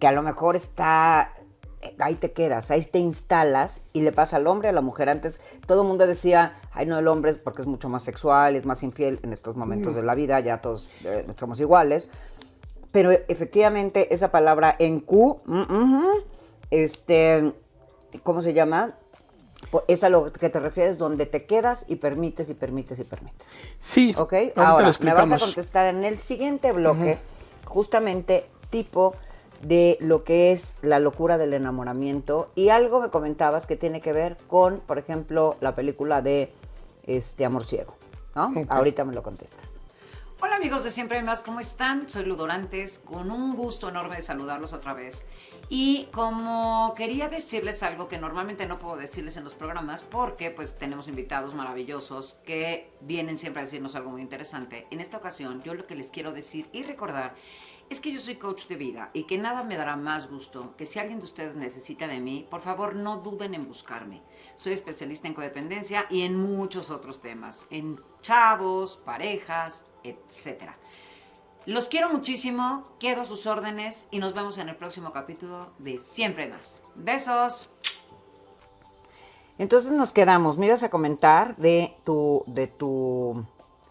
que a lo mejor está, ahí te quedas, ahí te instalas y le pasa al hombre, a la mujer. Antes todo el mundo decía, ay no, el hombre es porque es mucho más sexual, es más infiel. En estos momentos de la vida ya todos somos iguales. Pero efectivamente esa palabra en Q, ¿cómo se llama? Es a lo que te refieres, donde te quedas y permites y permites y permites. Sí, ¿ok? ahorita Ahora, lo me vas a explicamos. contestar en el siguiente bloque, justamente tipo de lo que es la locura del enamoramiento, y algo me comentabas que tiene que ver con, por ejemplo, la película de Amor Ciego, ¿no? Ok. Ahorita me lo contestas. Hola amigos de Siempre Hay Más, ¿cómo están? Soy Ludorantes, con un gusto enorme de saludarlos otra vez. Y como quería decirles algo que normalmente no puedo decirles en los programas, porque pues tenemos invitados maravillosos que vienen siempre a decirnos algo muy interesante. En esta ocasión yo lo que les quiero decir y recordar es que yo soy coach de vida y que nada me dará más gusto que si alguien de ustedes necesita de mí, por favor no duden en buscarme. Soy especialista en codependencia y en muchos otros temas, en chavos, parejas, etc. Los quiero muchísimo, quedo a sus órdenes y nos vemos en el próximo capítulo de Siempre Hay Más. Besos. Entonces nos quedamos, me ibas a comentar de tu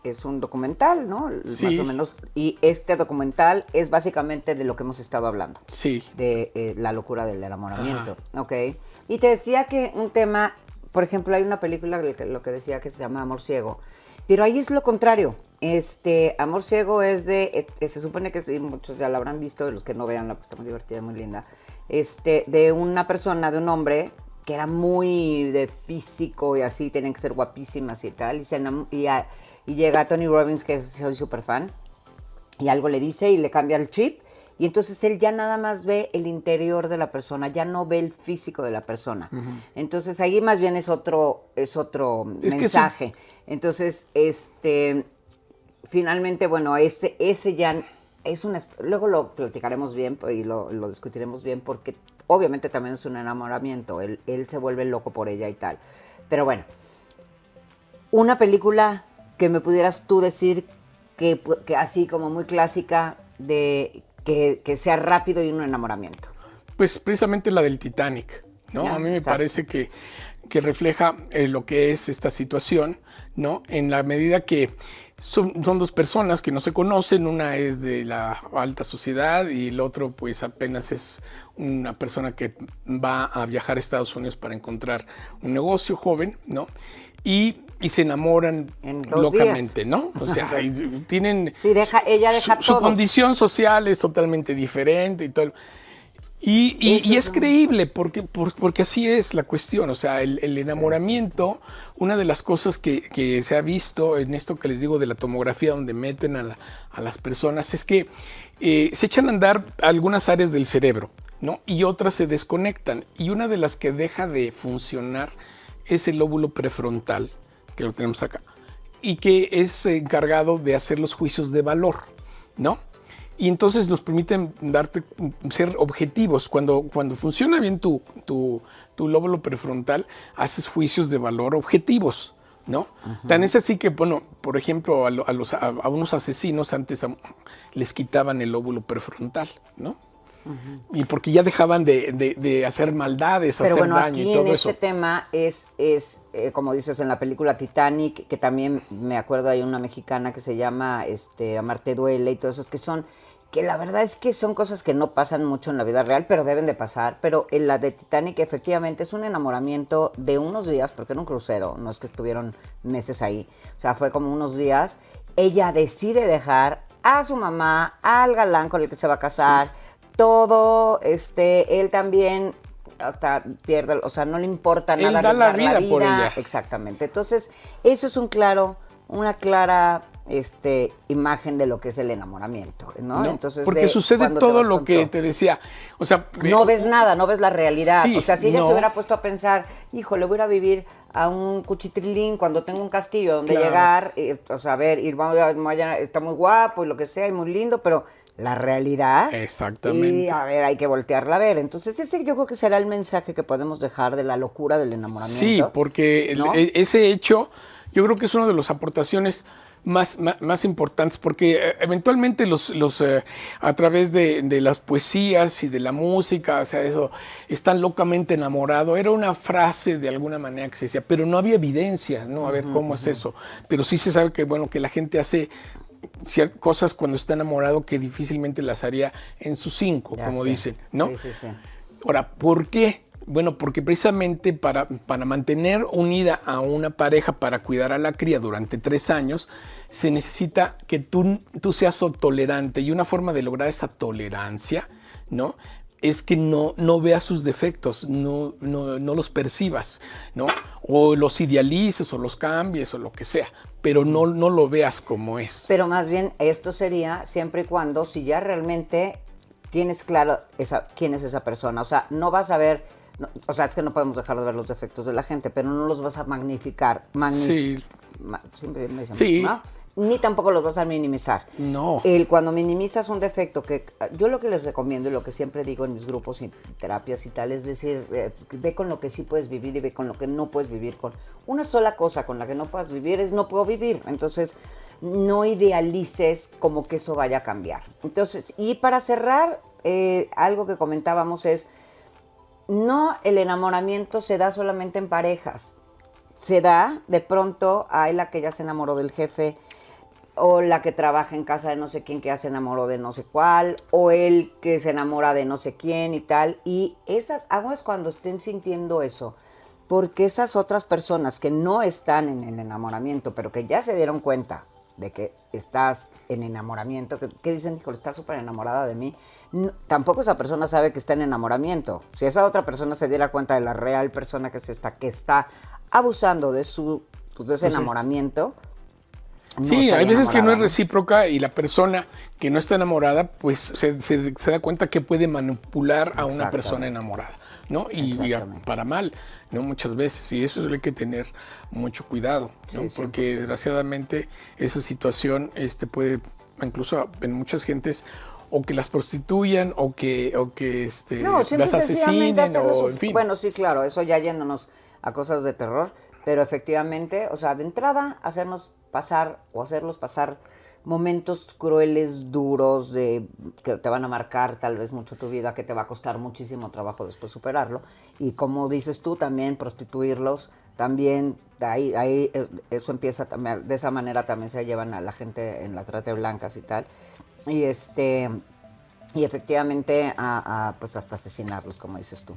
es un documental, ¿no? Sí. Más o menos. Y este documental es básicamente de lo que hemos estado hablando. Sí. De la locura del enamoramiento. Ok. Y te decía que un tema, por ejemplo, hay una película lo que decía que se llama Amor Ciego. Pero ahí es lo contrario. Amor Ciego es se supone que muchos ya la habrán visto, de los que no vean, está muy divertida, muy linda. De una persona, de un hombre que era muy de físico y así, tenían que ser guapísimas y tal. Y llega Tony Robbins, que soy súper fan, y algo le dice y le cambia el chip. Y entonces él ya nada más ve el interior de la persona, ya no ve el físico de la persona. Entonces ahí más bien es otro mensaje. Entonces, finalmente, bueno, ese ya es luego lo platicaremos bien y lo discutiremos bien, porque obviamente también es un enamoramiento. Él se vuelve loco por ella y tal. Pero bueno, una película que me pudieras tú decir que así como muy clásica de que sea rápido y un enamoramiento. Pues precisamente la del Titanic, ¿no? Ya, A mí me exacto. parece que refleja lo que es esta situación, ¿no? En la medida que son dos personas que no se conocen, una es de la alta sociedad y el otro pues apenas es una persona que va a viajar a Estados Unidos para encontrar un negocio joven, ¿no? Y se enamoran En 2 locamente, días. ¿no? O sea, tienen... Sí, ella deja su todo. condición social es totalmente diferente y todo. Y es creíble porque así es la cuestión. O sea, el enamoramiento, una de las cosas que se ha visto en esto que les digo de la tomografía, donde meten a las personas, es que se echan a andar algunas áreas del cerebro, ¿no? Y otras se desconectan. Y una de las que deja de funcionar es el lóbulo prefrontal, que lo tenemos acá, y que es encargado de hacer los juicios de valor, ¿no? Y entonces nos permiten ser objetivos. Cuando funciona bien tu lóbulo prefrontal, haces juicios de valor objetivos, ¿no? Tan es así que, bueno, por ejemplo, a unos asesinos antes les quitaban el lóbulo prefrontal, ¿no? Y porque ya dejaban de hacer maldades, Pero hacer bueno, daño aquí y todo en eso. este tema es como dices en la película Titanic, que también me acuerdo hay una mexicana que se llama Amarte duele y todos esos que son que la verdad es que son cosas que no pasan mucho en la vida real, pero deben de pasar. Pero en la de Titanic efectivamente es un enamoramiento de unos días, porque era un crucero, no es que estuvieron meses ahí. O sea, fue como unos días. Ella decide dejar a su mamá, al galán con el que se va a casar, todo, él también hasta pierde, o sea, no le importa Él nada da la arriesgar vida por ella. Exactamente. Entonces, eso es una clara imagen de lo que es el enamoramiento, ¿no? ¿no? Entonces, porque sucede cuando te todo vas lo con que todo. te decía. O sea, No ves nada, no ves la realidad. Sí, o sea, si ella no. se hubiera puesto a pensar, híjole, voy a ir a vivir a un cuchitrilín cuando tengo un castillo donde Claro. llegar, o sea, a ver, está muy guapo y lo que sea, y muy lindo, pero la realidad. Exactamente. Y a ver, hay que voltearla a ver. Entonces, ese yo creo que será el mensaje que podemos dejar de la locura del enamoramiento. Sí, porque ¿no? ese hecho, yo creo que es una de las aportaciones más importantes, porque eventualmente a través de las poesías y de la música, o sea, eso, están locamente enamorados. Era una frase de alguna manera que se decía, pero no había evidencia, ¿no? A ver, ¿cómo es eso? Pero sí se sabe que, bueno, que la gente hace ciertas cosas cuando está enamorado que difícilmente las haría en sus 5, Ya como sé. dicen, ¿no? Sí. Ahora, ¿por qué? Bueno, porque precisamente para mantener unida a una pareja, para cuidar a la cría durante 3 años, se necesita que tú seas tolerante. Y una forma de lograr esa tolerancia, ¿no?, es que no veas sus defectos, no los percibas, ¿no? O los idealices o los cambies o lo que sea, pero no lo veas como es. Pero más bien esto sería siempre y cuando, si ya realmente tienes claro quién es esa persona. O sea, no vas a ver, o sea, es que no podemos dejar de ver los defectos de la gente, pero no los vas a magnificar. Sí. Siempre me dicen, Sí. ¿no? Ni tampoco los vas a minimizar. No. Cuando minimizas un defecto, que yo lo que les recomiendo y lo que siempre digo en mis grupos y terapias y tal, es decir, ve con lo que sí puedes vivir y ve con lo que no puedes vivir. Con una sola cosa con la que no puedas vivir es no puedo vivir. Entonces, no idealices como que eso vaya a cambiar. Entonces, y para cerrar, algo que comentábamos es, no el enamoramiento se da solamente en parejas. Se da, de pronto, hay la que ya se enamoró del jefe, o la que trabaja en casa de no sé quién que ya se enamoró de no sé cuál, o el que se enamora de no sé quién y tal. Y esas aguas cuando estén sintiendo eso, porque esas otras personas que no están en el enamoramiento, pero que ya se dieron cuenta de que estás en enamoramiento, que dicen, híjole, está súper enamorada de mí, no, tampoco esa persona sabe que está en enamoramiento. Si esa otra persona se diera cuenta de la real persona que es esta, que está abusando de ese enamoramiento. No sí, estaría hay veces que no es enamorada, recíproca y la persona que no está enamorada, pues se da cuenta que puede manipular a una persona enamorada, ¿no? Y para mal, ¿no? Muchas veces. Y eso hay que tener mucho cuidado, ¿no? Sí, porque desgraciadamente esa situación puede, incluso en muchas gentes, o que las prostituyan o que no, simple las y sencillamente asesinen hacerles o en fin. Bueno, sí, claro, eso ya yéndonos a cosas de terror, pero efectivamente, o sea, de entrada hacerlos pasar momentos crueles, duros, que te van a marcar tal vez mucho tu vida, que te va a costar muchísimo trabajo después superarlo. Y como dices tú, también prostituirlos, también ahí eso empieza también, de esa manera también se llevan a la gente en la trata de blancas y tal. Y y efectivamente pues hasta asesinarlos, como dices tú.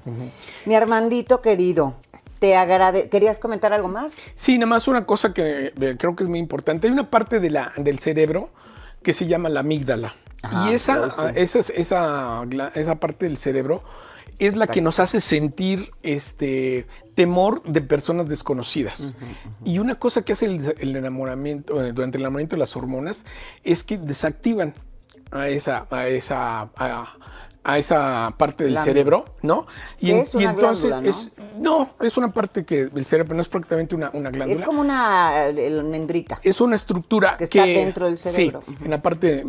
Mi Armandito querido, ¿querías comentar algo más? Sí, nada más una cosa que creo que es muy importante. Hay una parte del cerebro que se llama la amígdala. Ajá, Y esa parte del cerebro es la que nos hace sentir temor de personas desconocidas. Y una cosa que hace el enamoramiento, durante el enamoramiento de las hormonas, es que desactivan a esa parte del cerebro, ¿no? Y entonces glándula, ¿no? Es una parte que el cerebro no es prácticamente una glándula. Es como una almendrita. Es una estructura que está dentro del cerebro. Sí, en la parte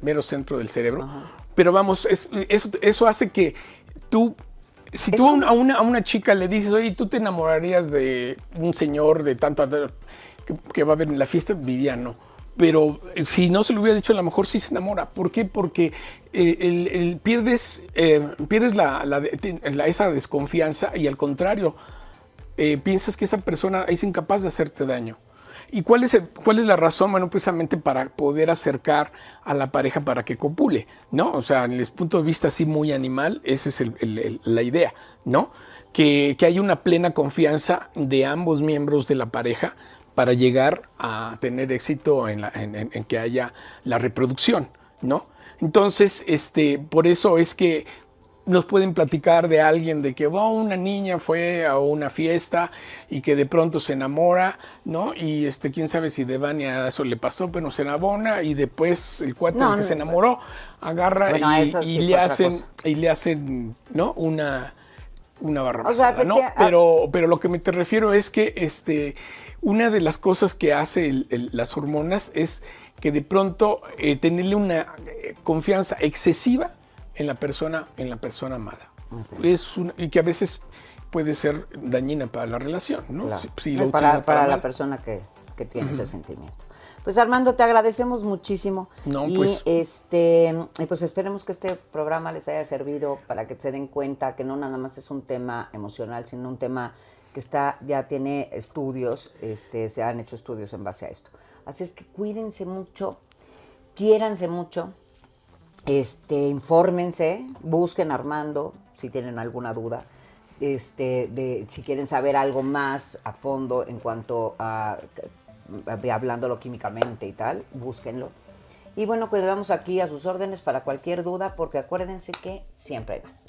mero centro del cerebro. Pero vamos, eso hace que tú, si tú a una chica le dices, oye, tú te enamorarías de un señor de tanto que va a haber en la fiesta, diría no. Pero si no se lo hubiera dicho, a lo mejor sí se enamora. ¿Por qué? Porque pierdes esa desconfianza y al contrario, piensas que esa persona es incapaz de hacerte daño. ¿Y cuál es la razón? Bueno, precisamente para poder acercar a la pareja para que copule, ¿no? O sea, desde el punto de vista así muy animal, esa es la idea, ¿no? Que haya una plena confianza de ambos miembros de la pareja para llegar a tener éxito en que haya la reproducción, ¿no? Entonces, por eso es que nos pueden platicar de alguien de que una niña fue a una fiesta y que de pronto se enamora, ¿no? Y quién sabe si de Vania eso le pasó, pero se enamora y después el cuate del que se enamoró agarra y le hacen, ¿no? Una barrabasada, ¿no? Pero lo que te refiero es que una de las cosas que hace las hormonas es que de pronto tenerle una confianza excesiva en la persona amada. Okay. Y que a veces puede ser dañina para la relación, ¿no? Claro. Si para la persona que tiene ese sentimiento. Pues Armando, te agradecemos muchísimo. No, y pues. Pues esperemos que este programa les haya servido para que se den cuenta que no nada más es un tema emocional, sino un tema que ya tiene estudios, se han hecho estudios en base a esto. Así es que cuídense mucho, quiéranse mucho. Infórmense, busquen a Armando si tienen alguna duda, si quieren saber algo más a fondo en cuanto a hablándolo químicamente y tal, búsquenlo. Y bueno, quedamos aquí a sus órdenes para cualquier duda, porque acuérdense que siempre hay más.